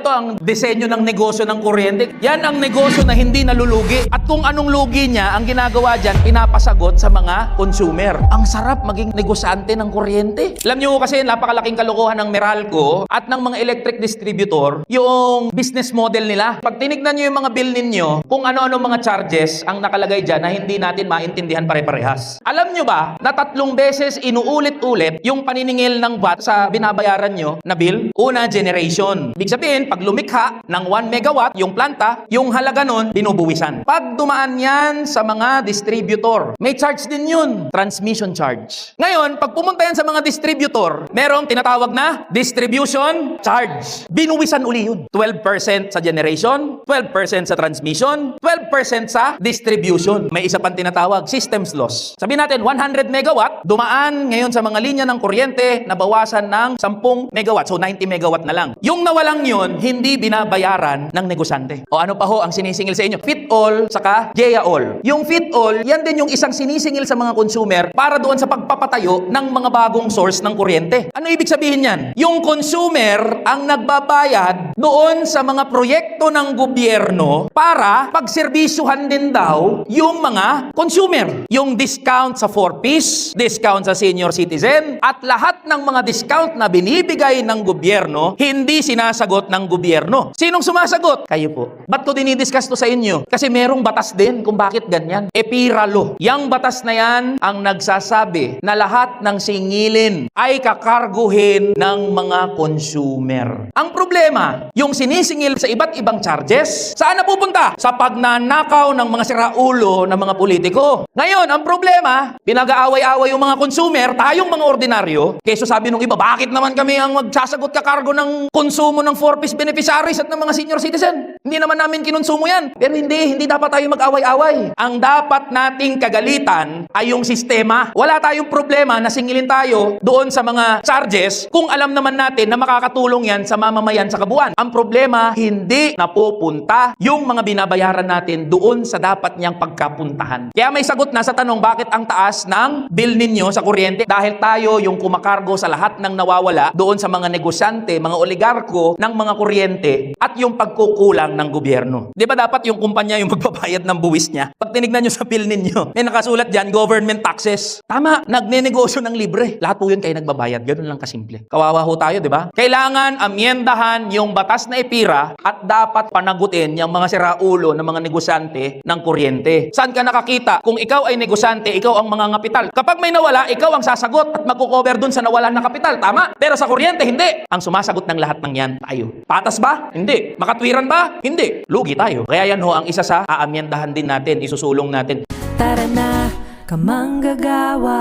ito ang disenyo ng negosyo ng kuryente. Yan ang negosyo na hindi nalulugi. At kung anong lugi niya, ang ginagawa dyan, pinapasagot sa mga consumer. Ang sarap maging negosyante ng kuryente. Alam nyo kasi napakalaking kalokohan ng Meralco at ng mga electric distributor, yung business model nila. Pag tinignan nyo yung mga bill ninyo, kung ano-ano mga charges ang nakalagay dyan na hindi natin maintindihan pare-parehas. Alam nyo ba na 3 beses inuulit-ulit yung paniningil ng VAT sa binabayaran nyo na bill? Una, generation. Ibig sabihin, pag lumikha ng 1 megawatt yung planta, yung halaga nun, binubuwisan. Pag dumaan yan sa mga distributor, may charge din yun, transmission charge. Ngayon, pag pumunta yan sa mga distributor, merong tinatawag na distribution charge. Binuwisan uli yun. 12% sa generation, 12% sa transmission, 12% sa distribution. May isa pang tinatawag, systems loss. Sabihin natin, 100 megawatt, dumaan ngayon sa mga linya ng kuryente, nabawasan ng 10 megawatt. So, 90 megawatt na lang. Yung nawalang yun, hindi binabayaran ng negosyante. O ano pa ho ang sinisingil sa inyo? Fit all, saka GEA all. Yung fit all, yan din yung isang sinisingil sa mga consumer para doon sa pagpapatayo ng mga bagong source ng kuryente. Ano ibig sabihin yan? Yung consumer ang nagbabayad doon sa mga proyekto ng gobyerno para pagserbisyuhan din daw yung mga consumer. Yung discount sa 4-piece, discount sa senior citizen, at lahat ng mga discount na binibigay ng gobyerno, hindi sinasagot ng gobyerno. Sinong sumasagot? Kayo po. Ba't ko dinidiscuss to sa inyo? Kasi merong batas din kung bakit ganyan. EPIRA law. Yang batas na yan ang nagsasabi na lahat ng singilin ay kakarguhin ng mga consumer. Ang problema, yung sinisingil sa iba't ibang charges, saan napupunta? Sa pagnanakaw ng mga siraulo ng mga politiko. Ngayon, ang problema, pinag-aaway-away yung mga consumer, tayong mga ordinaryo, kaysa sabi nung iba, bakit naman kami ang magsasagot kakargo ng konsumo ng 4-piece beneficiaries at ng mga senior citizen? Hindi naman namin kinonsumo yan. Pero hindi dapat tayo mag-away-away. Ang dapat nating kagalitan ay yung sistema. Wala tayong problema na singilin tayo doon sa mga charges kung alam naman natin na makakatulong yan sa mamamayan sa kabuuan. Ang problema, hindi napupunta yung mga binabayaran natin doon sa dapat niyang pagkapuntahan. Kaya may sagot na sa tanong, bakit ang taas ng bill ninyo sa kuryente? Dahil tayo yung kumakargo sa lahat ng nawawala doon sa mga negosyante, mga oligarko ng mga kuryente at yung pagkukulang ng gobyerno. Di ba dapat yung kumpanya yung magbabayad ng buwis niya? Pag tinignan nyo sa bill ninyo, may nakasulat dyan, government taxes. Tama, nagnenegosyo ng libre. Lahat po yun kayo nagbabayad. Ganun lang kasimple. Kawawa ho tayo, di ba? Kailangan amyendahan yung batas na EPIRA at dapat panagutin yung mga siraulo ng mga negosyante ng kuryente. Saan ka nakakita? Kung ikaw ay negosyante, ikaw ang mga kapital. Kapag may nawala, ikaw ang sasagot at magkukover dun sa nawalan na kapital. Tama? Pero sa kuryente, hindi. Ang sumasagot ng lahat ng yan, tayo. Patas ba? Hindi. Makatwiran ba? Hindi. Lugi tayo. Kaya yan ho ang isa sa aamyendahan din natin, isusulong natin. Tara na, kamanggagawa.